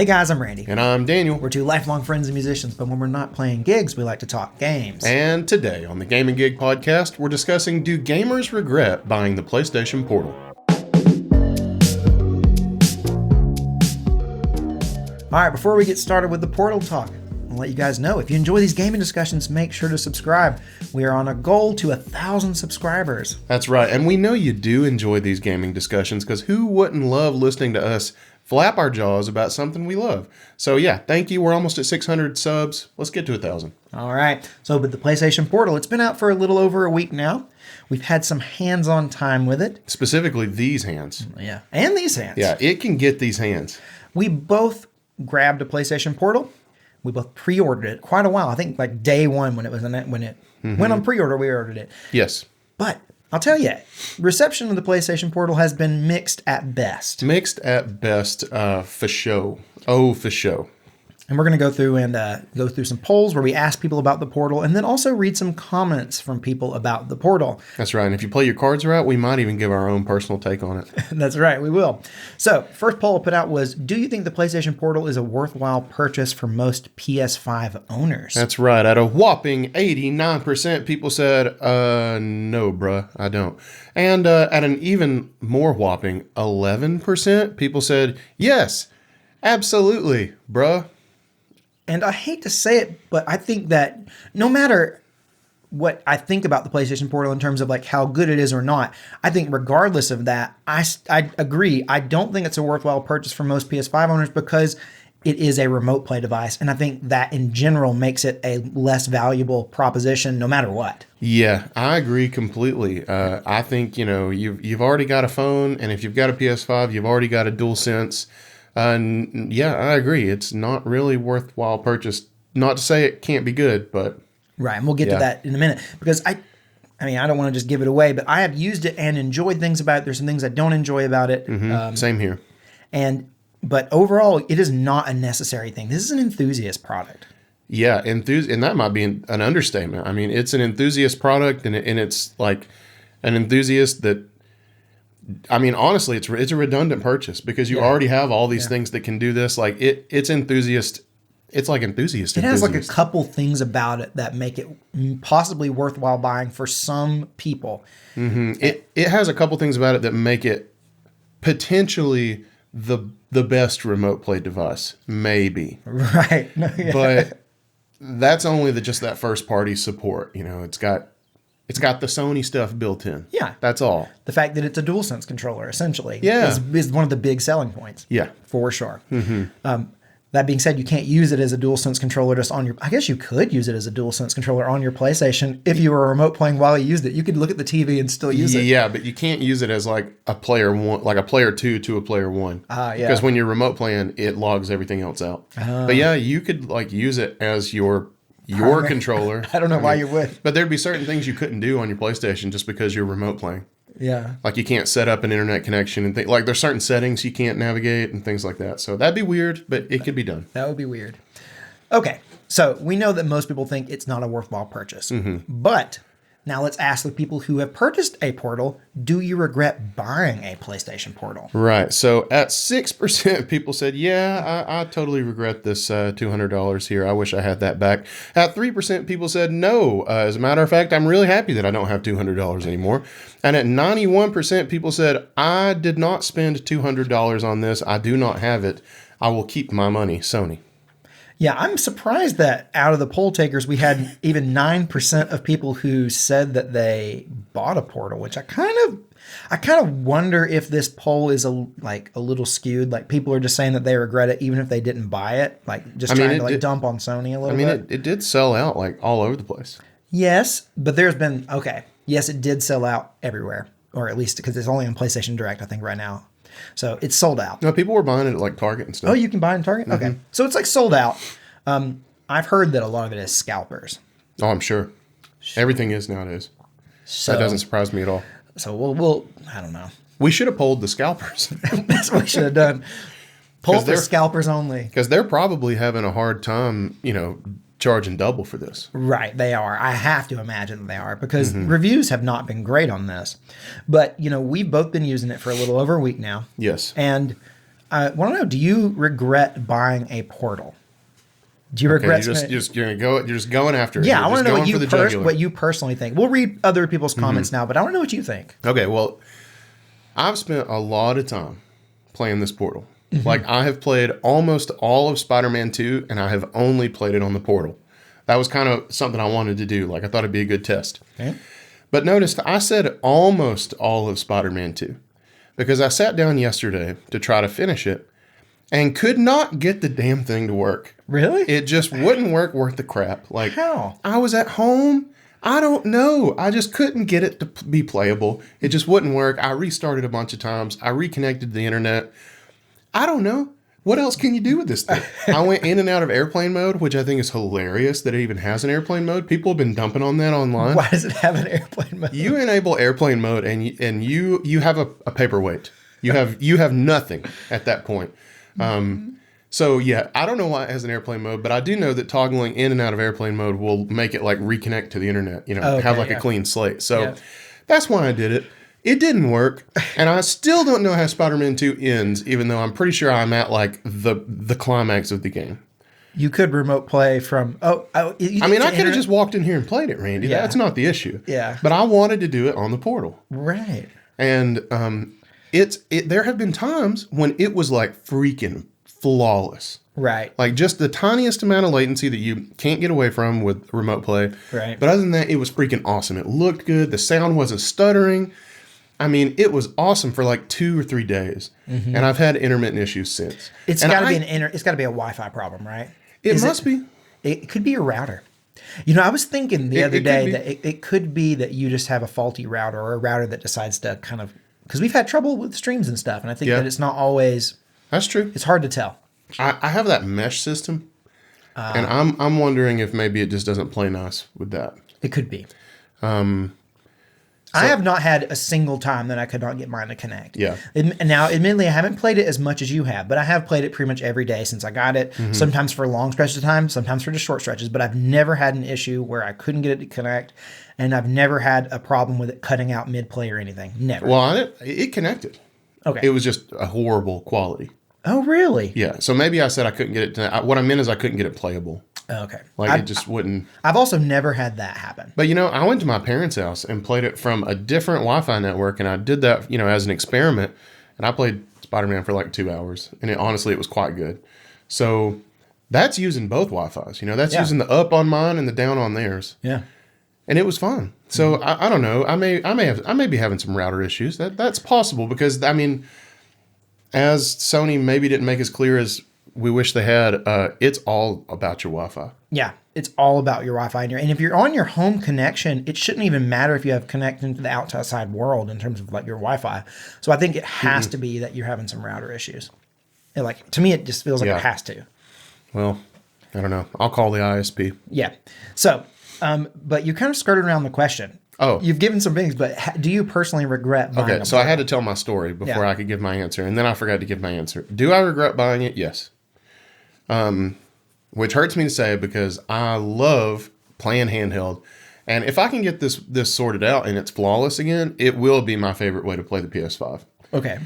Hey guys, I'm Randy. And I'm Daniel. We're two lifelong friends and musicians, but when we're not playing gigs, we like to talk games. And today on the Gaming Gig podcast, we're discussing, do gamers regret buying the PlayStation Portal? All right, before we get started with the Portal talk, I'll let you guys know, if you enjoy these gaming discussions, make sure to subscribe. We are on a goal to 1,000 subscribers. That's right, and we know you do enjoy these gaming discussions, because who wouldn't love listening to us flap our jaws about something we love? So yeah, thank you. We're almost at 600 subs. Let's get to 1,000. All right, so with the PlayStation Portal, it's been out for a little over a week now. We've had some hands-on time with it. Specifically these hands. Yeah, and these hands. Yeah, it can get these hands. We both grabbed a PlayStation Portal. We both pre-ordered it quite a while. I think like day one when it was went on pre-order, we ordered it. Yes. But I'll tell you, reception of the PlayStation Portal has been mixed at best. Mixed at best, for show. Oh, for show. And we're going to go through and go through some polls where we ask people about the Portal and then also read some comments from people about the Portal. That's right. And if you play your cards right, we might even give our own personal take on it. That's right, we will. So, first poll I put out was, do you think the PlayStation Portal is a worthwhile purchase for most PS5 owners? That's right. At a whopping 89%, people said, no, bruh, I don't. And at an even more whopping 11%, people said, yes, absolutely, bruh. And I hate to say it, but I think that no matter what I think about the PlayStation Portal in terms of like how good it is or not, I think regardless of that, I agree. I don't think it's a worthwhile purchase for most PS5 owners because it is a remote play device. And I think that in general makes it a less valuable proposition no matter what. Yeah, I agree completely. I think, you've already got a phone, and if you've got a PS5, you've already got a DualSense. Yeah, I agree. It's not really worthwhile purchase. Not to say it can't be good, but right. And we'll get to that in a minute because I don't want to just give it away, but I have used it and enjoyed things about it. There's some things I don't enjoy about it. Same here. But overall, it is not a necessary thing. This is an enthusiast product. Yeah, and that might be an understatement. I mean, it's an enthusiast product, and it's like an enthusiast that. I mean, honestly, it's a redundant purchase because you already have all these things that can do this. Like it's enthusiast. It's like enthusiast. It has like a couple things about it that make it possibly worthwhile buying for some people. Mm-hmm. It has a couple things about it that make it potentially the best remote play device, maybe. Right. But that's only just that first party support. It's got the Sony stuff built in. Yeah. That's all. The fact that it's a DualSense controller, essentially, is one of the big selling points. Yeah. For sure. Mm-hmm. That being said, you can't use it as a DualSense controller just on your... I guess you could use it as a DualSense controller on your PlayStation if you were remote playing while you used it. You could look at the TV and still use it. Yeah, but you can't use it as like a player one, like a player two to a player one. Yeah. Because when you're remote playing, it logs everything else out. But yeah, you could like use it as your controller. I don't know why you would. But there'd be certain things you couldn't do on your PlayStation just because you're remote playing. Yeah. Like you can't set up an internet connection and like there's certain settings you can't navigate and things like that. So that'd be weird, but it could be done. That would be weird. Okay. So we know that most people think it's not a worthwhile purchase. But now let's ask the people who have purchased a Portal, do you regret buying a PlayStation Portal? Right. So at 6%, people said, yeah, I totally regret this $200 here. I wish I had that back. At 3%, people said, no. As a matter of fact, I'm really happy that I don't have $200 anymore. And at 91%, people said, I did not spend $200 on this. I do not have it. I will keep my money, Sony. Yeah, I'm surprised that out of the poll takers, we had even 9% of people who said that they bought a Portal, which I kind of wonder if this poll is a little skewed. Like people are just saying that they regret it even if they didn't buy it, like just trying to dump on Sony a little bit. It did sell out like all over the place. Yes, but yes, it did sell out everywhere, or at least because it's only on PlayStation Direct, I think, right now. So it's sold out. No, people were buying it at like Target and stuff. Oh, you can buy it in Target? Okay. So it's like sold out. I've heard that a lot of it is scalpers. Oh, I'm sure. Everything is nowadays. So, that doesn't surprise me at all. So we'll I don't know. We should have polled the scalpers. That's what we should have done. Poll for scalpers only. Because they're probably having a hard time, charging double for this. Right, they are. I have to imagine they are because reviews have not been great on this. But, we've both been using it for a little over a week now. Yes. And I want to know, do you regret buying a Portal? Do you regret? You're just going after it. Yeah, You're I want to know jugular. what you personally think. We'll read other people's comments now, but I want to know what you think. Okay, well, I've spent a lot of time playing this Portal. Like, I have played almost all of Spider-Man 2, and I have only played it on the Portal. That was kind of something I wanted to do. Like, I thought it'd be a good test. Okay. But notice I said almost all of Spider-Man 2 because I sat down yesterday to try to finish it and could not get the damn thing to work. Really? It just wouldn't work worth the crap. Like, how? I was at home. I don't know. I just couldn't get it to be playable. It just wouldn't work. I restarted a bunch of times. I reconnected to the internet. I don't know. What else can you do with this thing? I went in and out of airplane mode, which I think is hilarious that it even has an airplane mode. People have been dumping on that online. Why does it have an airplane mode? You enable airplane mode and you have a paperweight. You have nothing at that point. So yeah, I don't know why it has an airplane mode, but I do know that toggling in and out of airplane mode will make it like reconnect to the internet, have like a clean slate. So that's why I did it. It didn't work, and I still don't know how Spider-Man 2 ends, even though I'm pretty sure I'm at like the climax of the game. You could remote play from. I could have just walked in here and played it, Randy. Yeah. That's not the issue. Yeah. But I wanted to do it on the Portal. Right. And there have been times when it was like freaking flawless. Right. Like just the tiniest amount of latency that you can't get away from with remote play. Right. But other than that, it was freaking awesome. It looked good. The sound wasn't stuttering. I mean, it was awesome for like 2 or 3 days, and I've had intermittent issues since. It's got to be it's got to be a Wi-Fi problem, right? It must be. It could be a router. I was thinking the other day that it could be that you just have a faulty router or a router that decides to kind of, because we've had trouble with streams and stuff, and I think that it's not always. That's true. It's hard to tell. I have that mesh system, and I'm wondering if maybe it just doesn't play nice with that. It could be. I have not had a single time that I could not get mine to connect. Yeah. Now, admittedly, I haven't played it as much as you have, but I have played it pretty much every day since I got it. Sometimes for long stretches of time, sometimes for just short stretches. But I've never had an issue where I couldn't get it to connect, and I've never had a problem with it cutting out mid-play or anything. Never. Well, it connected. Okay. It was just a horrible quality. Oh, really? Yeah. So maybe I said I couldn't get it to. What I meant is I couldn't get it playable. Okay. Like it just wouldn't. I've also never had that happen. But I went to my parents' house and played it from a different Wi-Fi network, and I did that, as an experiment. And I played Spider-Man for like 2 hours, and honestly, it was quite good. So that's using both Wi-Fi's. That's using the up on mine and the down on theirs. Yeah. And it was fun. So I don't know. I may be having some router issues. That's possible because as Sony maybe didn't make as clear as we wish they had, it's all about your Wi-Fi. Yeah, it's all about your Wi-Fi. And if you're on your home connection, it shouldn't even matter if you have connection to the outside world in terms of like your Wi-Fi. So I think it has to be that you're having some router issues. To me, it just feels like it has to. Well, I don't know. I'll call the ISP. Yeah. So, but you kind of skirted around the question. Oh. You've given some things, but do you personally regret buying Okay, so I had to tell my story before I could give my answer, and then I forgot to give my answer. Do I regret buying it? Yes. Which hurts me to say because I love playing handheld. And if I can get this sorted out and it's flawless again, it will be my favorite way to play the PS5. Okay.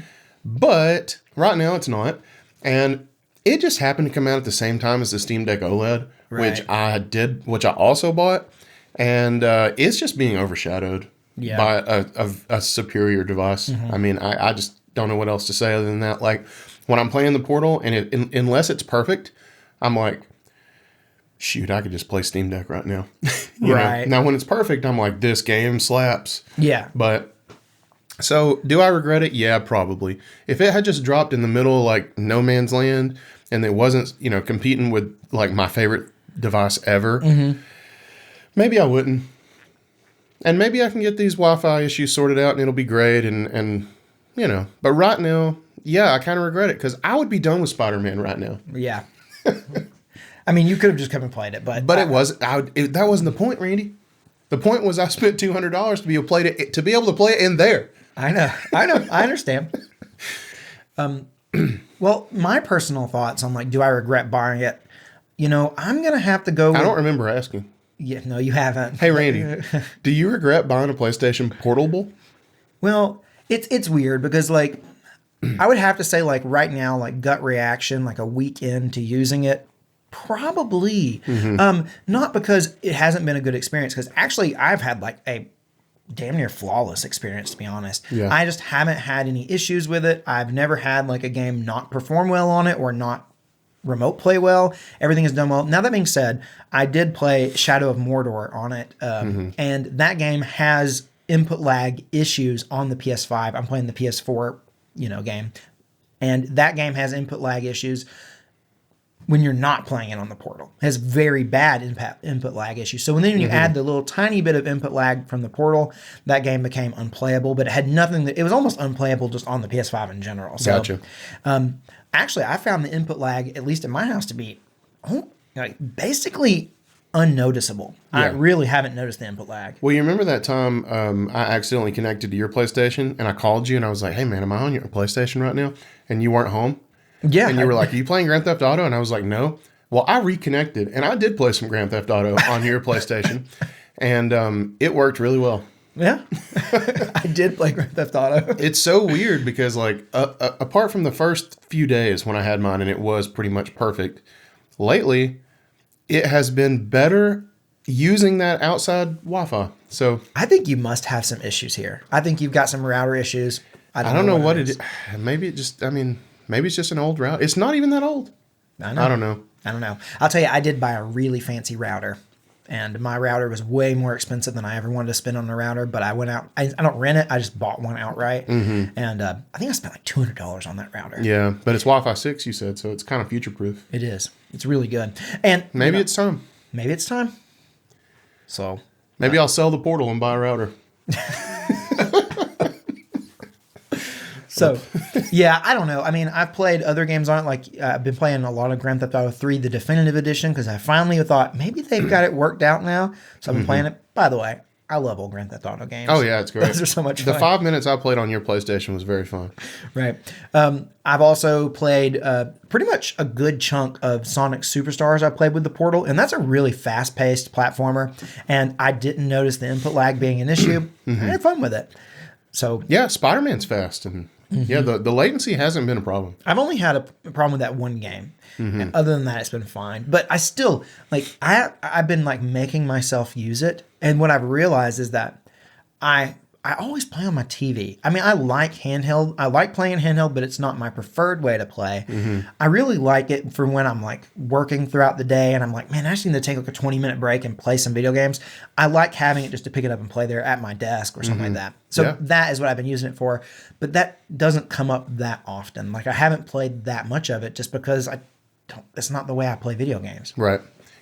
But right now it's not. And it just happened to come out at the same time as the Steam Deck OLED, which I also bought. And it's just being overshadowed by a superior device. I mean, I just don't know what else to say other than that. Like when I'm playing the Portal and unless it's perfect, I'm like, shoot, I could just play Steam Deck right now. Right. Now, when it's perfect, I'm like, this game slaps. Yeah. But so do I regret it? Yeah, probably. If it had just dropped in the middle of like no man's land and it wasn't, competing with like my favorite device ever, maybe I wouldn't. And maybe I can get these Wi-Fi issues sorted out and it'll be great. And but right now, yeah, I kind of regret it because I would be done with Spider-Man right now. Yeah. I mean, you could have just come and played it, but it was that wasn't the point, Randy. The point was I spent $200 to be able to play it in there. I know, I understand. Well, my personal thoughts on like, do I regret buying it? I'm gonna have to go. I don't remember asking. Yeah, no, you haven't. Hey, Randy, do you regret buying a PlayStation Portable? Well, it's weird because like I would have to say, like, right now, like, gut reaction, like a week into using it, probably. Not because it hasn't been a good experience, because actually I've had like a damn near flawless experience, to be honest. Yeah. I just haven't had any issues with it. I've never had like a game not perform well on it or not remote play well. Everything is done well. Now, that being said, I did play Shadow of Mordor on it, and that game has input lag issues on the PS5. I'm playing the PS4, game, and that game has input lag issues when you're not playing it on the Portal. It has very bad input lag issues. So when you add the little tiny bit of input lag from the Portal, that game became unplayable, but it had nothing it was almost unplayable just on the PS5 in general. So, Gotcha. Actually, I found the input lag, at least in my house, to be basically unnoticeable. I really haven't noticed the input lag. Well, you remember that time I accidentally connected to your PlayStation and I called you and I was like, hey, man, am I on your PlayStation right now? And you weren't home? Yeah. And you were like, are you playing Grand Theft Auto? And I was like, no. Well, I reconnected and I did play some Grand Theft Auto on your PlayStation. And it worked really well. Yeah. I did play Grand Theft Auto. It's so weird because, like, apart from the first few days when I had mine and it was pretty much perfect, lately it has been better using that outside Wi-Fi. So I think you must have some issues here. I think you've got some router issues. I don't know what it is. Maybe maybe it's just an old router. It's not even that old. I know. I don't know. I'll tell you, I did buy a really fancy router, and my router was way more expensive than I ever wanted to spend on a router, but I went out. I don't rent it. I just bought one outright. And I think I spent like $200 on that router. Yeah, but it's Wi-Fi 6, you said, so it's kind of future-proof. It is. It's really good. And maybe it's time. Maybe it's time. So maybe I'll sell the Portal and buy a router. So, yeah, I don't know. I mean, I've played other games on it. Like, I've been playing a lot of Grand Theft Auto 3, the definitive edition, because I finally thought maybe they've got it worked out now. So I've been playing it. By the way, I love old Grand Theft Auto games. Oh, yeah, it's great. Those are so much fun. The 5 minutes I played on your PlayStation was very fun. Right. I've also played pretty much a good chunk of Sonic Superstars I played with the Portal, and that's a really fast-paced platformer, and I didn't notice the input lag being an issue. I had fun with it. So yeah, Spider-Man's fast, and yeah, the latency hasn't been a problem. I've only had a problem with that one game. And other than that, it's been fine. But I still, like, I've been, like, making myself use it. And what I've realized is that I always play on my TV. I mean, I like handheld. I like playing handheld, but it's not my preferred way to play. I really like it for when I'm, like, working throughout the day and I'm like, man, I just need to take, like, a 20-minute break and play some video games. I like having it just to pick it up and play there at my desk or something like that. So that is what I've been using it for. But that doesn't come up that often. Like, I haven't played that much of it just because it's not the way I play video games. Right.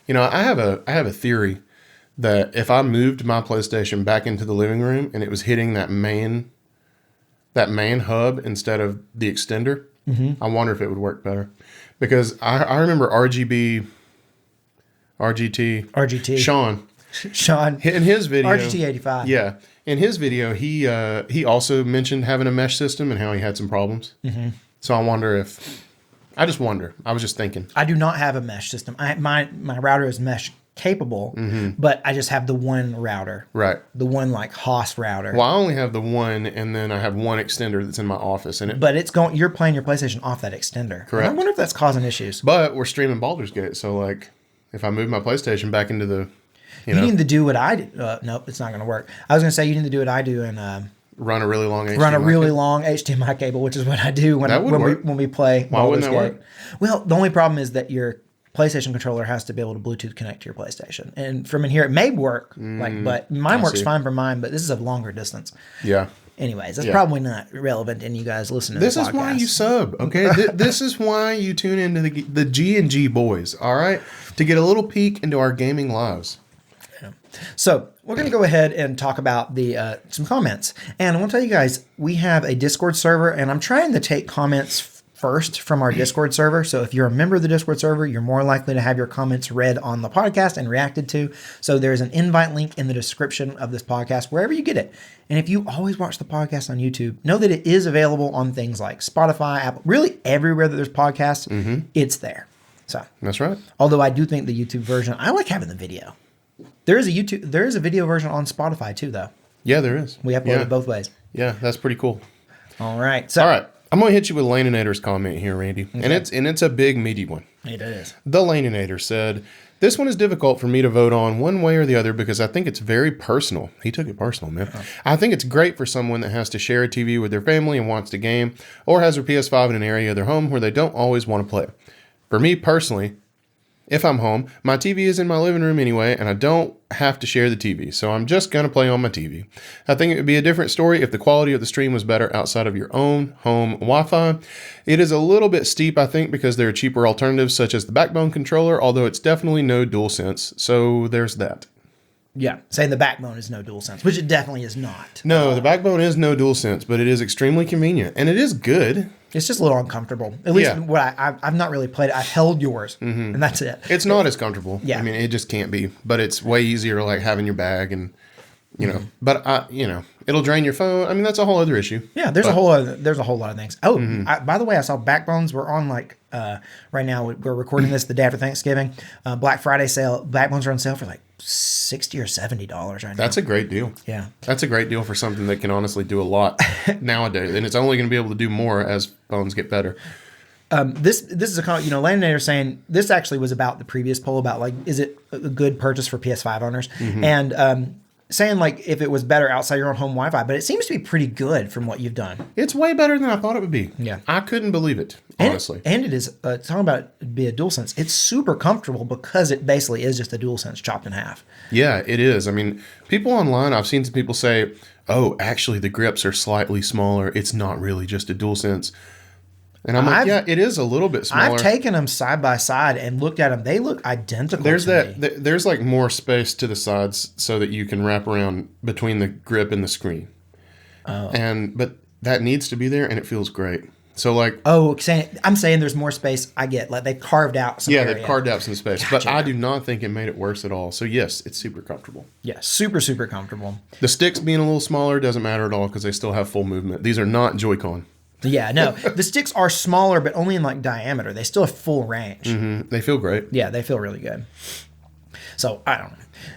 You know, I have a theory that if I moved my PlayStation back into the living room and it was hitting that main hub instead of the extender, I wonder if it would work better. Because I remember RGT, Sean in his video, RGT 85. Yeah, in his video, he also mentioned having a mesh system and how he had some problems. So I just wonder. I was just thinking. I do not have a mesh system. My router is mesh capable, but I just have the one router. Right. The one, like, Haas router. Well, I only have the one, and then I have one extender that's in my office. But you're playing your PlayStation off that extender. Correct. And I wonder if that's causing issues. But we're streaming Baldur's Gate, so, like, if I move my PlayStation back into the, you need to do what I do. Nope, it's not going to work. I was going to say you need to do what I do and run a really long HDMI cable, which is what I do when we play Why wouldn't that work? Well, the only problem is that your PlayStation controller has to be able to Bluetooth connect to your PlayStation. And from in here, it may work, but mine works fine for mine, but this is a longer distance. Yeah. Anyways, that's probably not relevant to you guys listening to this the podcast. This is why you sub, okay? This is why you tune into the G&G boys, all right? To get a little peek into our gaming lives. Yeah. So we're going to go ahead and talk about some comments. And I want to tell you guys, we have a Discord server, and I'm trying to take comments first from our Discord server. So if you're a member of the Discord server, you're more likely to have your comments read on the podcast and reacted to. So there's an invite link in the description of this podcast, wherever you get it. And if you always watch the podcast on YouTube, know that it is available on things like Spotify, Apple, really everywhere that there's podcasts, it's there. So that's right. Although I do think the YouTube version, I like having the video. There is a video version on Spotify too, though. Yeah, there is. We upload it both ways. Yeah, that's pretty cool. All right. All right. I'm going to hit you with Laninator's comment here, Randy. Okay. And it's a big, meaty one. It is. The Laninator said, this one is difficult for me to vote on one way or the other because I think it's very personal. He took it personal, man. Oh. I think it's great for someone that has to share a TV with their family and wants to game, or has their PS5 in an area of their home where they don't always want to play. For me personally, if I'm home, my TV is in my living room anyway, and I don't have to share the TV, so I'm just going to play on my TV. I think it would be a different story if the quality of the stream was better outside of your own home Wi-Fi. It is a little bit steep, I think, because there are cheaper alternatives such as the Backbone controller, although it's definitely no DualSense, so there's that. Yeah, saying the Backbone is no DualSense, which it definitely is not. No, the Backbone is no DualSense, but it is extremely convenient, and it is good. It's just a little uncomfortable. At least what I've not really played it. I've held yours, and that's it. It's not as comfortable. Yeah. I mean, it just can't be. But it's way easier to like have in your bag, and you know. But it'll drain your phone. I mean, that's a whole other issue. Yeah, there's a whole lot of things. Oh, by the way, I saw Backbones were on like right now. We're recording this the day after Thanksgiving. Black Friday sale. Backbones are on sale for like $60 or $70 right now. That's a great deal. Yeah, that's a great deal for something that can honestly do a lot nowadays, and it's only going to be able to do more as phones get better. This is a Laninator saying this actually was about the previous poll about like, is it a good purchase for PS5 owners, and saying like if it was better outside your own home Wi-Fi, but it seems to be pretty good from what you've done. It's way better than I thought it would be. Yeah, I couldn't believe it, honestly. And it is talking about it be a DualSense. It's super comfortable because it basically is just a DualSense chopped in half. Yeah, it is. I mean, people online, I've seen some people say, "Oh, actually, the grips are slightly smaller. It's not really just a DualSense." And I'm like, yeah, it is a little bit smaller. I've taken them side by side and looked at them. They look identical. There's like more space to the sides so that you can wrap around between the grip and the screen. Oh. But that needs to be there, and it feels great. So like, I'm saying there's more space. I get like they carved out some area. They've carved out some space, gotcha. But I do not think it made it worse at all. So yes, it's super comfortable. Yeah, super comfortable. The sticks being a little smaller doesn't matter at all because they still have full movement. These are not Joy-Con. Yeah, no. The sticks are smaller, but only in like diameter. They still have full range. Mm-hmm. They feel great. Yeah, they feel really good. So, I don't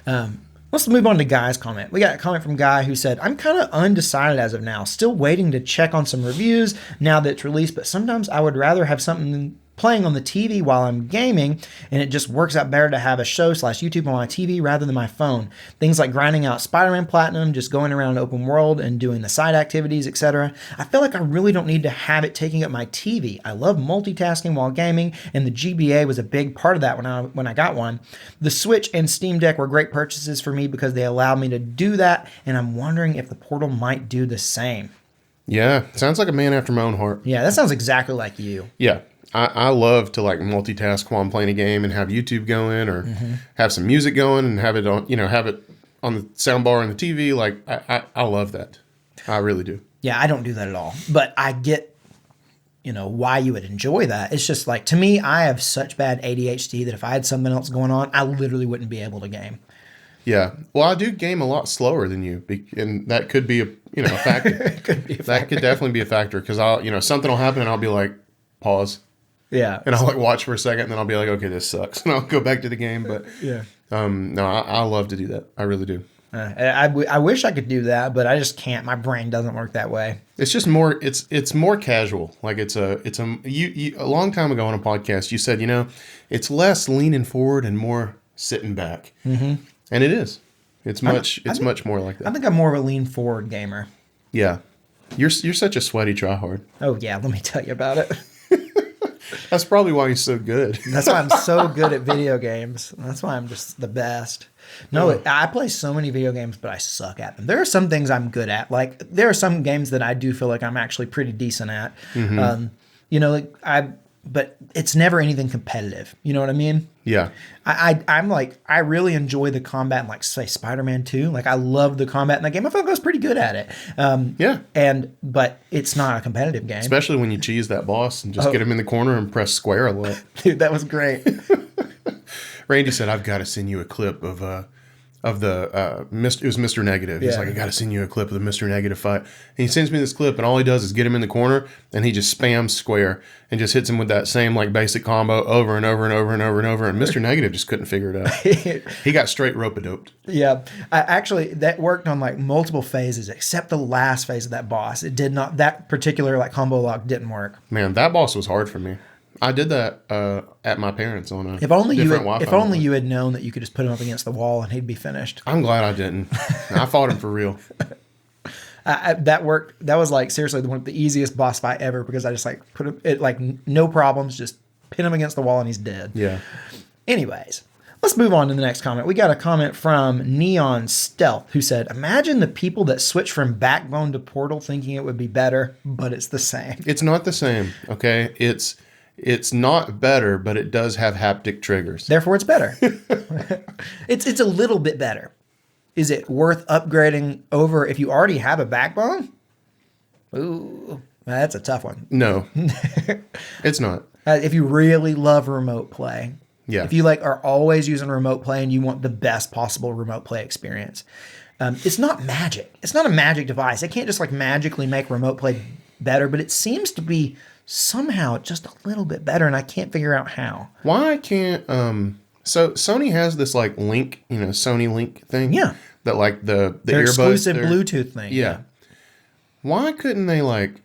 know. Let's move on to Guy's comment. We got a comment from Guy who said, I'm kind of undecided as of now. Still waiting to check on some reviews now that it's released, but sometimes I would rather have something playing on the TV while I'm gaming, and it just works out better to have a show/YouTube on my TV rather than my phone. Things like grinding out Spider-Man Platinum, just going around open world and doing the side activities, etc. I feel like I really don't need to have it taking up my TV. I love multitasking while gaming, and the GBA was a big part of that when I got one. The Switch and Steam Deck were great purchases for me because they allowed me to do that, and I'm wondering if the Portal might do the same. Yeah, sounds like a man after my own heart. Yeah, that sounds exactly like you. Yeah. I love to like multitask while I'm playing a game and have YouTube going or have some music going and have it on, have it on the soundbar on the TV. Like I love that. I really do. Yeah, I don't do that at all. But I get, why you would enjoy that. It's just like, to me, I have such bad ADHD that if I had something else going on, I literally wouldn't be able to game. Yeah. Well, I do game a lot slower than you, and that could be a factor. That could definitely be a factor because something will happen and I'll be like, pause. Yeah. And I'll like watch for a second and then I'll be like, okay, this sucks. And I'll go back to the game. But yeah. No, I love to do that. I really do. I wish I could do that, but I just can't. My brain doesn't work that way. It's just more, it's more casual. Like you a long time ago on a podcast, you said, it's less leaning forward and more sitting back. Mm-hmm. And it is. It's much more like that. I think I'm more of a lean forward gamer. Yeah. You're such a sweaty tryhard. Oh yeah. Let me tell you about it. That's probably why he's so good. That's why I'm so good at video games. That's why I'm just the best. No, I play so many video games, but I suck at them. There are some things I'm good at. Like there are some games that I do feel like I'm actually pretty decent at. Mm-hmm. But it's never anything competitive. You know what I mean? Yeah. I'm like, I really enjoy the combat in like, say, Spider-Man 2. Like, I love the combat in that game. I feel like I was pretty good at it. Yeah. But it's not a competitive game. Especially when you cheese that boss and just get him in the corner and press square a lot. Dude, that was great. Randy said, I've got to send you a clip of of the it was Mr. Negative. He's Yeah. like, I got to send you a clip of the Mr. Negative fight. And he sends me this clip, and all he does is get him in the corner, and he just spams square and just hits him with that same like basic combo over and over and over and over and over. And Mr. Negative just couldn't figure it out. He got straight rope-a-doped. Yeah, actually, that worked on like multiple phases, except the last phase of that boss. It did not. That particular like combo lock didn't work. Man, that boss was hard for me. I did that at my parents on a If only Wi-Fi you had known that you could just put him up against the wall and he'd be finished. I'm glad I didn't. I fought him for real. That worked. That was like seriously one of the easiest boss fight ever because I just like put it like no problems, just pin him against the wall and he's dead. Yeah. Anyways, let's move on to the next comment. We got a comment from Neon Stealth who said, "Imagine the people that switch from Backbone to Portal thinking it would be better, but it's the same." It's not the same, okay? It's not better, but it does have haptic triggers. Therefore, it's better. It's a little bit better. Is it worth upgrading over if you already have a Backbone? Ooh, that's a tough one. No, it's not. If you really love remote play, Yeah. if you like are always using remote play and you want the best possible remote play experience, it's not magic. It's not a magic device. It can't just like magically make remote play better, but it seems to be somehow just a little bit better, and I can't figure out how. Why can't so Sony has this like link, Sony Link thing. Yeah. That like the Their earbuds. exclusive Bluetooth thing. Yeah. Why couldn't they like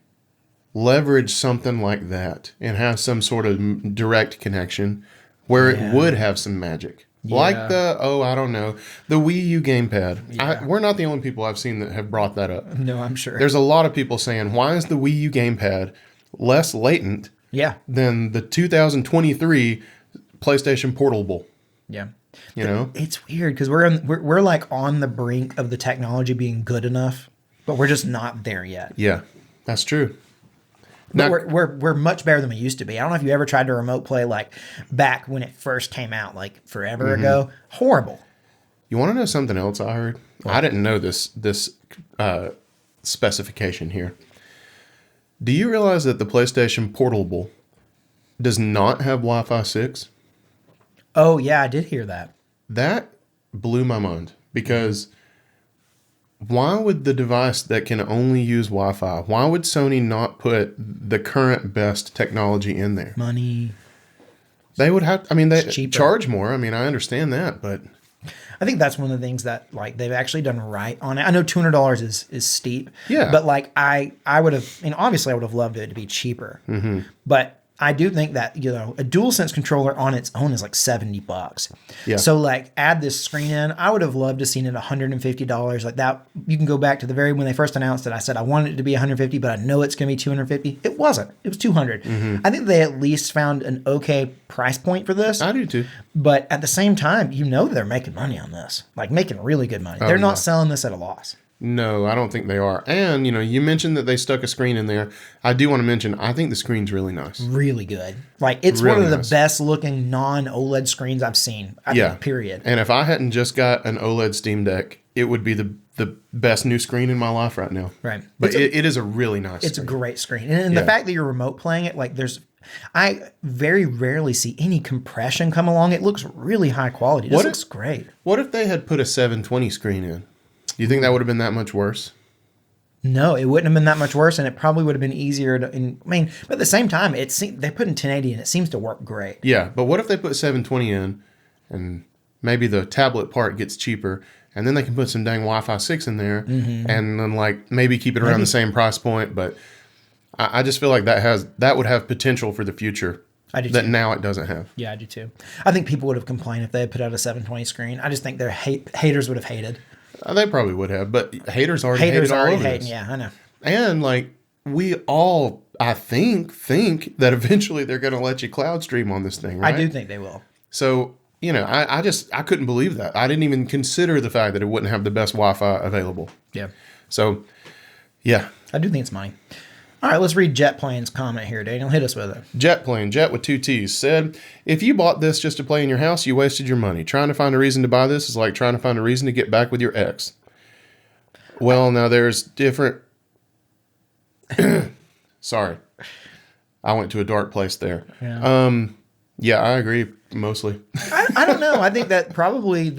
leverage something like that and have some sort of direct connection where it would have some magic? Yeah. Like I don't know, the Wii U gamepad. Yeah. We're not the only people I've seen that have brought that up. No, I'm sure. There's a lot of people saying, why is the Wii U gamepad less latent than the 2023 PlayStation Portable? Yeah. It's weird because we're like on the brink of the technology being good enough, but we're just not there yet. Yeah, that's true. But we're much better than we used to be. I don't know if you ever tried to remote play like back when it first came out, like forever ago. Horrible. You want to know something else I heard? What? I didn't know this specification here. Do you realize that the PlayStation Portable does not have Wi-Fi 6? Oh, yeah, I did hear that. That blew my mind because why would the device that can only use Wi-Fi, why would Sony not put the current best technology in there? Money. They would have, they charge more. I understand that, but I think that's one of the things that like they've actually done right on it. I know $200 is steep. Yeah. But like I would have, obviously I would have loved it to be cheaper. Mm-hmm. But I do think that, a DualSense controller on its own is like $70. Yeah. So like add this screen in, I would have loved to seen it $150 like that. You can go back to the when they first announced it, I said I wanted it to be $150, but I know it's going to be $250. It wasn't. It was $200. Mm-hmm. I think they at least found an okay price point for this. I do too. But at the same time, they're making money on this, like making really good money. They're not selling this at a loss. No, I don't think they are. And, you mentioned that they stuck a screen in there. I do want to mention, I think the screen's really nice. Really good. Like, it's really one of the best looking non-OLED screens I've seen. I think, period. And if I hadn't just got an OLED Steam Deck, it would be the best new screen in my life right now. Right. But it is a really nice screen. It's a great screen. And the fact that you're remote playing it, like, I very rarely see any compression come along. It looks really high quality. It looks great. What if they had put a 720 screen in? Do you think that would have been that much worse? No, it wouldn't have been that much worse, and it probably would have been easier to. But at the same time, they put in 1080, and it seems to work great. Yeah, but what if they put 720 in, and maybe the tablet part gets cheaper, and then they can put some dang Wi-Fi 6 in there, and then like maybe keep it around the same price point. But I just feel like that would have potential for the future. I do that too. Now it doesn't have. Yeah, I do too. I think people would have complained if they had put out a 720 screen. I just think their haters would have hated. They probably would have, but haters already hated all over this. Yeah, I know. And like we all, I think that eventually they're going to let you cloud stream on this thing, right? I do think they will. So I couldn't believe that. I didn't even consider the fact that it wouldn't have the best Wi-Fi available. Yeah. So, yeah. I do think it's money. All right, let's read Jetplane's comment here, Daniel. Hit us with it. Jetplane, Jet with 2 T's, said, if you bought this just to play in your house, you wasted your money. Trying to find a reason to buy this is like trying to find a reason to get back with your ex. Well, now there's different... Sorry. I went to a dark place there. Yeah, I agree, mostly. I don't know. I think that probably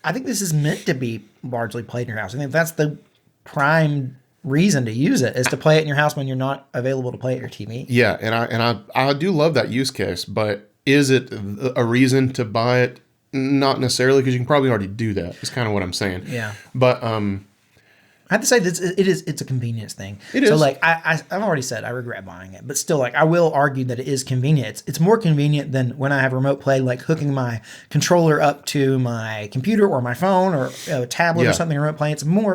I think this is meant to be largely played in your house. I think that's the prime reason to use it, is to play it in your house when you're not available to play at your TV. Yeah, and I do love that use case, but is it a reason to buy it? Not necessarily, because you can probably already do that. It's kind of what I'm saying. Yeah. But I have to say this, it's a convenience thing. It is. So like I've already said I regret buying it, but still, like, I will argue that it is convenient. It's more convenient than when I have remote play, like hooking my controller up to my computer or my phone or a tablet Yeah. or something remote playing.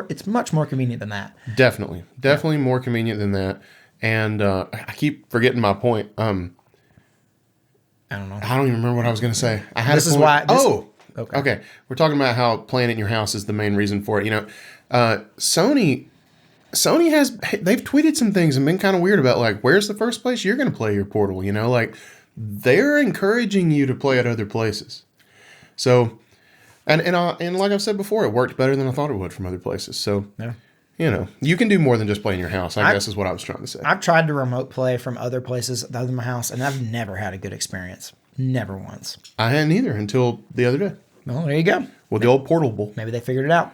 It's much more convenient than that. definitely more convenient than that. And I keep forgetting my point. I don't know. I don't even remember what I was going to say. I had This a is point. why- this- Okay. We're talking about how playing it in your house is the main reason for it. You know, Sony they've tweeted some things and been kind of weird about, like, where's the first place you're going to play your Portal? You know, like, they're encouraging you to play at other places. So, and like I've said before, it worked better than I thought it would from other places. So, Yeah. you know, you can do more than just play in your house, I guess is what I was trying to say. I've tried to remote play from other places other than my house, and I've never had a good experience. Never once. I hadn't either until the other day Well, there you go. with the old Portable. Maybe they figured it out.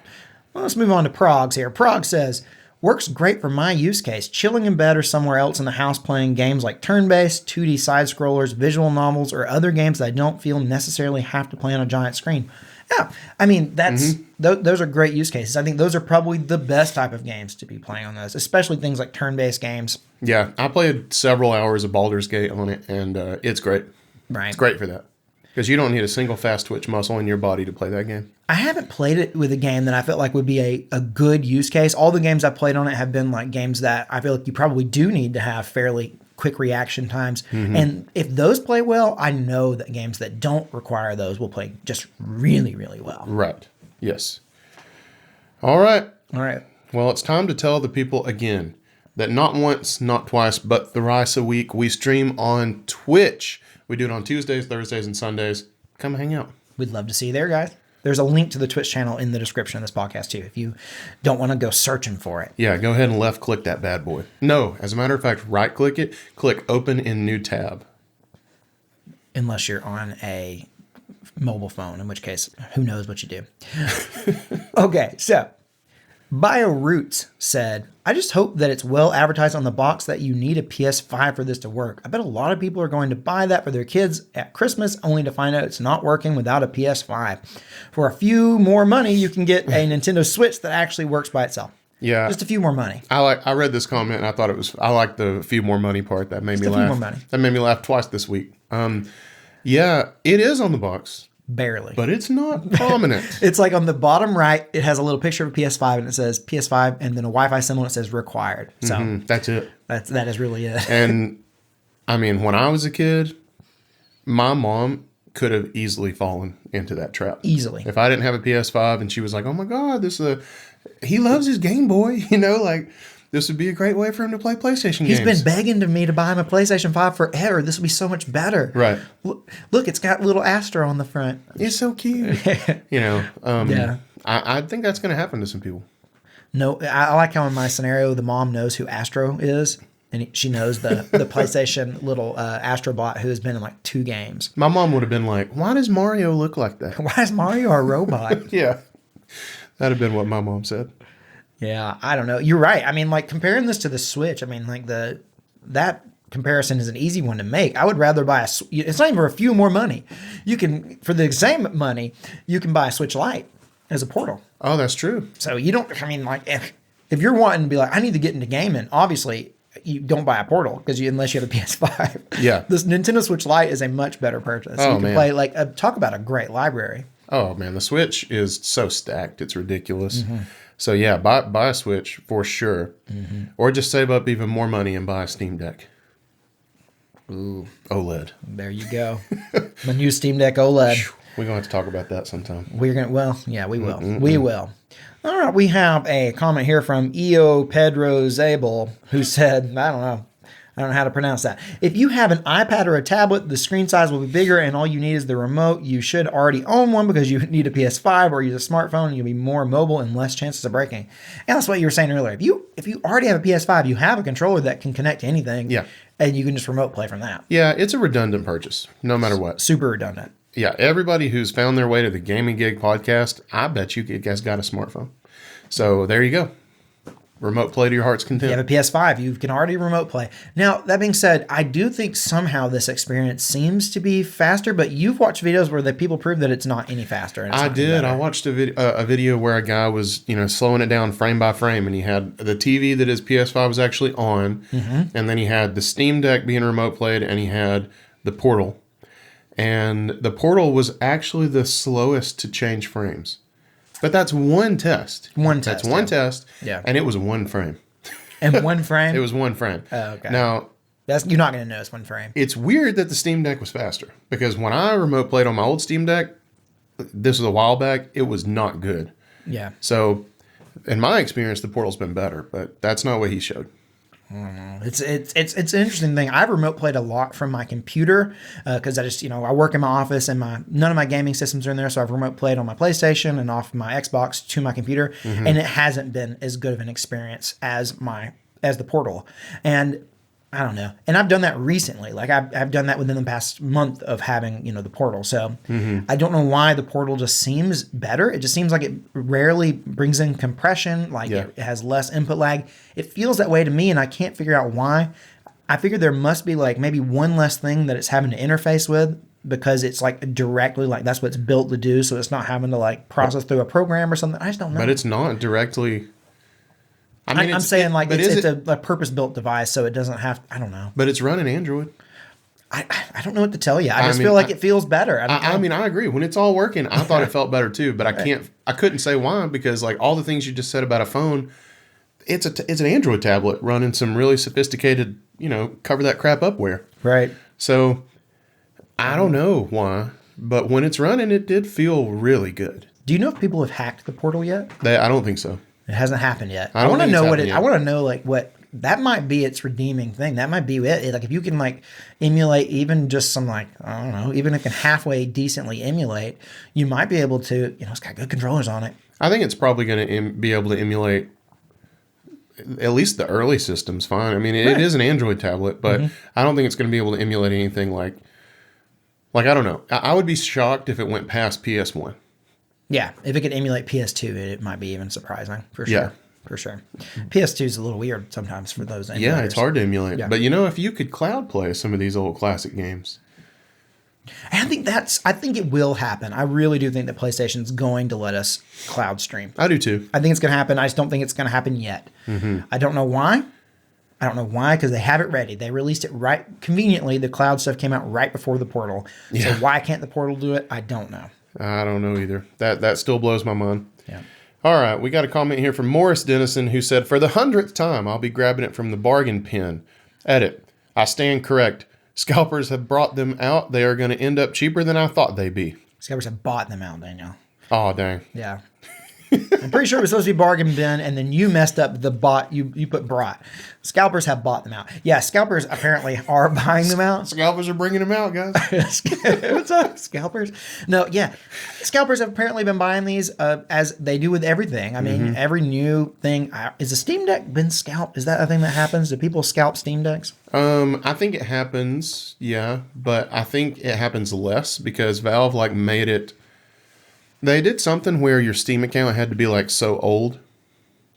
Well, let's move on to Progs here. Prog says, works great for my use case. Chilling in bed or somewhere else in the house playing games like turn-based, 2D side-scrollers, visual novels, or other games that I don't feel necessarily have to play on a giant screen. Yeah, I mean, that's those are great use cases. I think those are probably the best type of games to be playing on those, especially things like turn-based games. Yeah, I played several hours of Baldur's Gate on it, and it's great. Right. It's great for that. Because you don't need a single fast twitch muscle in your body to play that game. I haven't played it with a game that I felt like would be a good use case. All the games I've played on it have been like games that I feel like you probably do need to have fairly quick reaction times. And if those play well, I know that games that don't require those will play just really, really well. Right. Yes. All right. All right. Well, it's time to tell the people again that not once, not twice, but thrice a week, we stream on Twitch. We do it on Tuesdays, Thursdays, and Sundays. Come hang out. We'd love to see you there, guys. There's a link to the Twitch channel in the description of this podcast, too, if you don't want to go searching for it. Yeah, go ahead and left click that bad boy. No, as a matter of fact, right click it, click open in new tab. Unless you're on a mobile phone, in which case, who knows what you do. Okay, so BioRoots said, I just hope that it's well advertised on the box that you need a PS5 for this to work. I bet a lot of people are going to buy that for their kids at Christmas only to find out it's not working without a PS5. For a few more money, you can get a Nintendo Switch that actually works by itself. Yeah. Just a few more money. I read this comment and I thought I liked the few more money part. That made me a few laugh. more money. That made me laugh twice this week. Yeah, it is on the box, Barely. but it's not prominent. It's like on the bottom right, it has a little picture of a PS5 and it says PS5 and then a Wi-Fi symbol and it says required. So That's it. that is really it. And I mean, when I was a kid, my mom could have easily fallen into that trap. Easily. If I didn't have a PS5 and she was like, "Oh my God, he loves his Game Boy," you know, like this would be a great way for him to play PlayStation games. He's been begging to me to buy him a PlayStation 5 forever. This would be so much better. Right. Look, it's got little Astro on the front. It's so cute. You know, Yeah. I think that's going to happen to some people. No, I like how in my scenario, the mom knows who Astro is. And she knows the PlayStation little Astrobot who has been in like 2 games. My mom would have been like, "Why does Mario look like that?" Why is Mario a robot? Yeah. That'd have been what my mom said. Yeah, I don't know. You're right. I mean, like comparing this to the Switch, I mean, like that comparison is an easy one to make. I would rather buy it's not even for a few more money. You can, for the same money, you can buy a Switch Lite as a Portal. Oh, that's true. So you don't, I mean, like if you're wanting to be like, I need to get into gaming, obviously you don't buy a Portal because unless you have a PS5. Yeah. This Nintendo Switch Lite is a much better purchase. Oh, You can man. play like, talk about a great library. Oh man, the Switch is so stacked; it's ridiculous. So yeah, buy a Switch for sure, or just save up even more money and buy a Steam Deck. Ooh, OLED. There you go. The new Steam Deck OLED. We're gonna have to talk about that sometime. We're going to, well, yeah, we will. We will. All right, we have a comment here from EO Pedro Zabel, who said, I don't know how to pronounce that. If you have an iPad or a tablet, the screen size will be bigger and all you need is the remote. You should already own one because you need a PS5 or use a smartphone and you'll be more mobile and less chances of breaking. And that's what you were saying earlier. If you already have a PS5, you have a controller that can connect to anything. Yeah. And you can just remote play from that. Yeah, it's a redundant purchase, no matter what. Super redundant. Yeah, everybody who's found their way to the Gaming Gig podcast, I bet you guys got a smartphone. So there you go. Remote play to your heart's If you have content. a PS5, you can already remote play. Now, that being said, I do think somehow this experience seems to be faster, but you've watched videos where the people prove that it's not any faster. And it's I not any did. I better. watched a video where a guy was, slowing it down frame by frame, and he had the TV that his PS5 was actually on, and then he had the Steam Deck being remote played, and he had the Portal. And the Portal was actually the slowest to change frames. But that's one test. One That's test, one yeah. test. Yeah. And it was one frame. And one frame? It was one frame. Oh, okay. Now, You're not going to notice one frame. it's weird that the Steam Deck was faster. Because when I remote played on my old Steam Deck, this was a while back, it was not good. Yeah. So, in my experience, the Portal's been better. But that's not what he showed. It's an interesting thing. I've remote played a lot from my computer because I just I work in my office and none of my gaming systems are in there, so I've remote played on my PlayStation and off my Xbox to my computer, and it hasn't been as good of an experience as the Portal. And I don't know. And I've done that recently. Like I've done that within the past month of having, the Portal. So I don't know why the Portal just seems better. It just seems like it rarely brings in compression. Like Yeah. it has less input lag. It feels that way to me, and I can't figure out why. I figure there must be like maybe one less thing that it's having to interface with because it's like directly like that's what it's built to do. So it's not having to like process through a program or something. I just don't know. But it's not directly. I'm saying like but it's is it? a purpose-built device, so it doesn't have. I don't know. But it's running Android. I don't know what to tell you. I just mean, feel like it feels better. I don't know. I mean, I agree. When it's all working, I thought it felt better too. But I couldn't say why because like all the things you just said about a phone, it's an Android tablet running some really sophisticated, cover that crap upware. Right. So I don't know why, but when it's running, it did feel really good. Do you know if people have hacked the Portal yet? I don't think so. It hasn't happened yet. I don't want to think it's know what happened it. yet. I want to know like what that might be its redeeming thing. That might be it. Like if you can like emulate even just some like I don't know, even if it can halfway decently emulate, you might be able to. It's got good controllers on it. I think it's probably going to be able to emulate at least the early systems fine. I mean, it is an Android tablet, but I don't think it's going to be able to emulate anything like I don't know. I would be shocked if it went past PS1. Yeah, if it could emulate PS2, it might be even surprising for sure. Yeah. For sure. PS2 is a little weird sometimes for those. Yeah, it's hard to emulate. Yeah. But if you could cloud play some of these old classic games. And I think it will happen. I really do think that PlayStation's going to let us cloud stream. I do too. I think it's going to happen. I just don't think it's going to happen yet. I don't know why. Because they have it ready. They released it right conveniently. The cloud stuff came out right before the Portal. Yeah. So why can't the Portal do it? I don't know. I don't know either. That still blows my mind. Yeah. All right, we got a comment here from Morris Dennison who said, for the 100th time, I'll be grabbing it from the bargain bin. Edit. I stand correct. Scalpers have brought them out. They are going to end up cheaper than I thought they'd be. Scalpers have bought them out, Daniel. Oh, dang. Yeah. I'm pretty sure it was supposed to be bargain bin, and then you messed up the bought. You put brought. Scalpers have bought them out. Yeah, scalpers apparently are buying them out. Scalpers are bringing them out, guys. What's up, scalpers? No, yeah. Scalpers have apparently been buying these as they do with everything. I mean, every new thing. Is a Steam Deck been scalped? Is that a thing that happens? Do people scalp Steam Decks? I think it happens, yeah, but I think it happens less because Valve made it. They did something where your Steam account had to be so old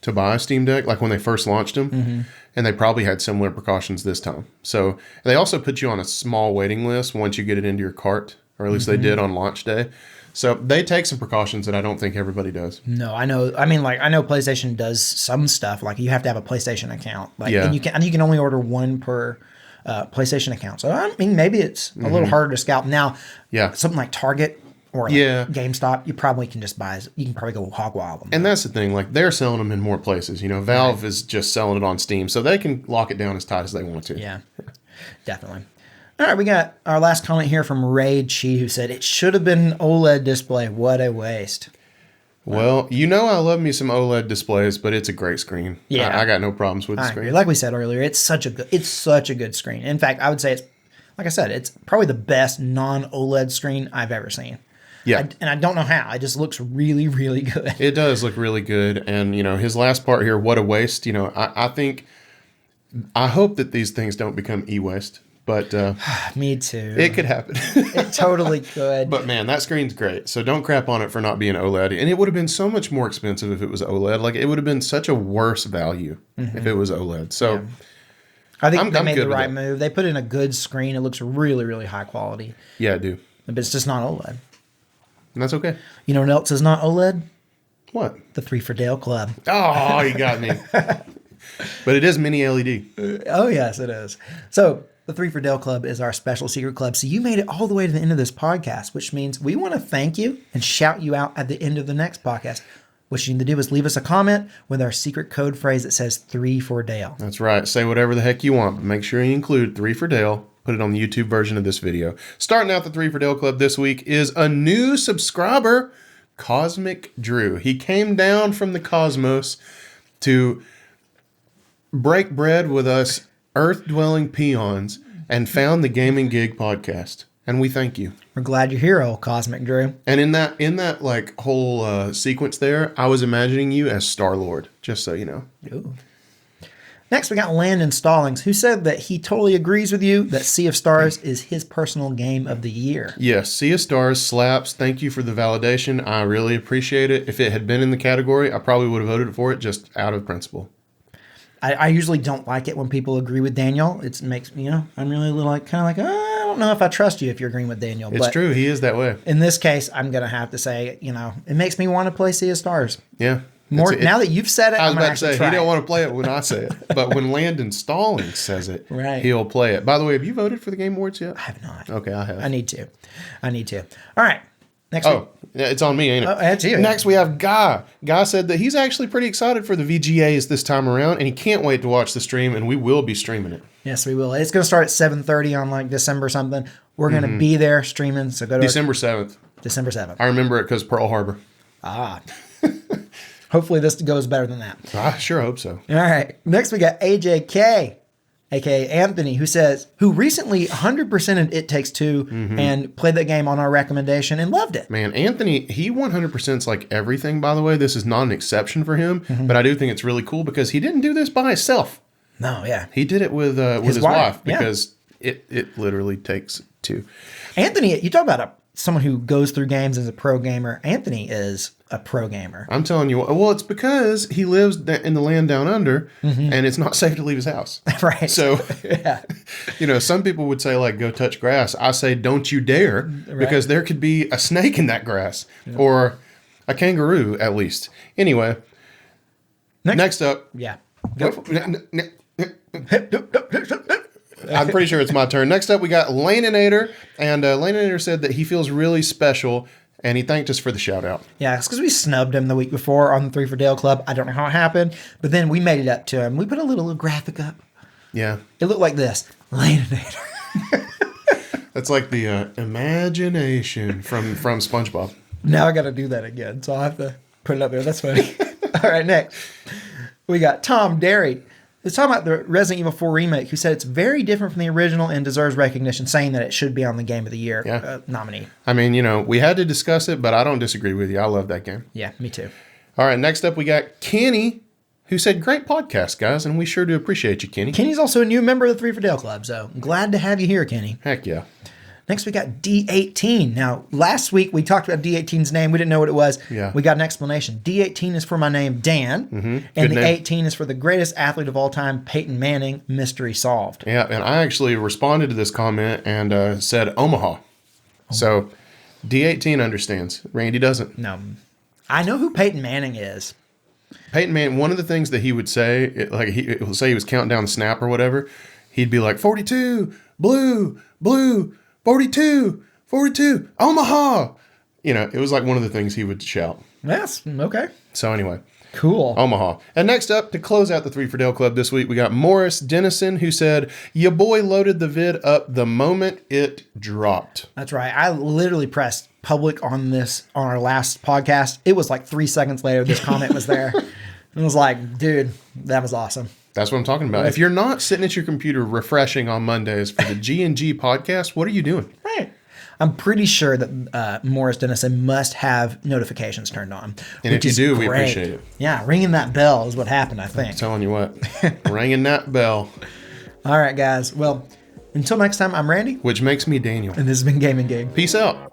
to buy a Steam Deck, like when they first launched them, and they probably had similar precautions this time. So they also put you on a small waiting list once you get it into your cart, or at least they did on launch day. So they take some precautions that I don't think everybody does. No, I know. I mean, I know PlayStation does some stuff. Like you have to have a PlayStation account. Yeah. And you can only order one per PlayStation account. So I mean, maybe it's a little harder to scalp now. Yeah. Something like Target or GameStop, you probably can just buy. You can probably go hog wild them. And that's the thing. They're selling them in more places. Valve is just selling it on Steam, so they can lock it down as tight as they want to. Yeah, definitely. All right, we got our last comment here from Ray Chi, who said, it should have been an OLED display. What a waste. Well, I love me some OLED displays, but it's a great screen. Yeah. I got no problems with the I screen. agree. Like we said earlier, it's such a good screen. In fact, I would say like I said, it's probably the best non-OLED screen I've ever seen. Yeah. And I don't know how. It just looks really, really good. It does look really good. And, his last part here, what a waste. I hope that these things don't become e-waste but Me too. it could happen. It totally could. But man, that screen's great. So don't crap on it for not being OLED. And it would have been so much more expensive if it was OLED. Like it would have been such a worse value if it was OLED. So. Yeah. I think they I'm made good the with right that. move. They put in a good screen. It looks really, really high quality. Yeah, I do. But it's just not OLED. And that's okay. You know what else is not OLED? What? The 3 for Dale Club. Oh, you got me. But it is mini LED. Oh, yes, it is. So the 3 for Dale Club is our special secret club. So you made it all the way to the end of this podcast, which means we want to thank you and shout you out at the end of the next podcast. What you need to do is leave us a comment with our secret code phrase that says 3 for Dale. That's right. Say whatever the heck you want, but make sure you include 3 for Dale. Put it on the YouTube version of this video. Starting out the 3 for Dale Club this week is a new subscriber, Cosmic Drew. He came down from the cosmos to break bread with us earth-dwelling peons and found the Gaming Gig podcast. And we thank you. We're glad you're here, old Cosmic Drew. And in that like whole sequence there, I was imagining you as Star-Lord, just so you know. Ooh. Next, we got Landon Stallings, who said that he totally agrees with you that Sea of Stars is his personal game of the year. Yes, Sea of Stars slaps. Thank you for the validation. I really appreciate it. If it had been in the category, I probably would have voted for it just out of principle. I usually don't like it when people agree with Daniel. It makes, I'm really a little kind of like, I don't know if I trust you if you're agreeing with Daniel. It's but true. He is that way. in this case, I'm going to have to say, it makes me want to play Sea of Stars. Yeah. More now that you've said it, I was I'm going about to to say, try he didn't it. want to play it when I say it. But when Landon Stallings says it, Right. he'll play it. By the way, have you voted for the Game Awards yet? I have not. Okay, I have. I need to. All right. Next week. Oh, yeah, it's on me, ain't it? Oh, that's you. Next, we have Guy. Guy said that he's actually pretty excited for the VGAs this time around, and he can't wait to watch the stream, and we will be streaming it. Yes, we will. It's going to start at 7:30 on like December something. We're going to be there streaming. So go to December 7th. December 7th. I remember it because Pearl Harbor. Hopefully this goes better than that. I sure hope so. All right. Next we got AJK, aka Anthony, who recently 100%ed It Takes Two and played that game on our recommendation and loved it. Man, Anthony, he 100%'s like everything, by the way. This is not an exception for him, but I do think it's really cool because he didn't do this by himself. No, yeah. He did it with his wife yeah. because it literally takes two. Anthony, you talk about someone who goes through games as a pro gamer. Anthony is a pro gamer. I'm telling you, well, it's because he lives in the land down under, and it's not safe to leave his house. Right. So, yeah. Some people would say, like, go touch grass. I say, don't you dare, because there could be a snake in that grass, or a kangaroo, at least. Anyway, next up. Yeah. I'm pretty sure it's my turn. Next up, we got Laninator, and Laninator said that he feels really special, and he thanked us for the shout out. Yeah, it's because we snubbed him the week before on the 3 for Dale Club. I don't know how it happened, but then we made it up to him. We put a little graphic up. Yeah. It looked like this. Laninator. That's like the imagination from SpongeBob. Now I got to do that again, so I'll have to put it up there. That's funny. All right, next. We got Tom Derry. It's talking about the Resident Evil 4 remake, who said it's very different from the original and deserves recognition, saying that it should be on the Game of the Year nominee. I mean, we had to discuss it, but I don't disagree with you. I love that game. Yeah, me too. All right, next up we got Kenny, who said, great podcast, guys, and we sure do appreciate you, Kenny. Kenny's also a new member of the 3 for Dale Club, so glad to have you here, Kenny. Heck yeah. Next, we got D18. Now, last week we talked about D18's name. We didn't know what it was. Yeah. We got an explanation. D18 is for my name, Dan, and Good the name. 18 is for the greatest athlete of all time, Peyton Manning. Mystery solved. Yeah, and I actually responded to this comment and said Omaha. So D18 understands. Randy doesn't. No, I know who Peyton Manning is. Peyton Manning, one of the things that he would say, he'll say he was counting down the snap or whatever, he'd be like, 42, blue, 42, Omaha. It was like one of the things he would shout. Yes, okay. So anyway, Cool. Omaha. And next up, to close out the 3 for Dale Club this week, we got Morris Dennison, who said, "Ya boy loaded the vid up the moment it dropped." That's right. I literally pressed public on our last podcast. It was like 3 seconds later, this comment was there. And it was like, dude, that was awesome. That's what I'm talking about. If you're not sitting at your computer refreshing on Mondays for the G&G podcast, what are you doing? Right. I'm pretty sure that Morris Dennison must have notifications turned on. And if you do, we appreciate it. Yeah, ringing that bell is what happened, I think. I'm telling you what, ringing that bell. All right, guys. Well, Until next time, I'm Randy, which makes me Daniel. and this has been Gaming Game. Peace out.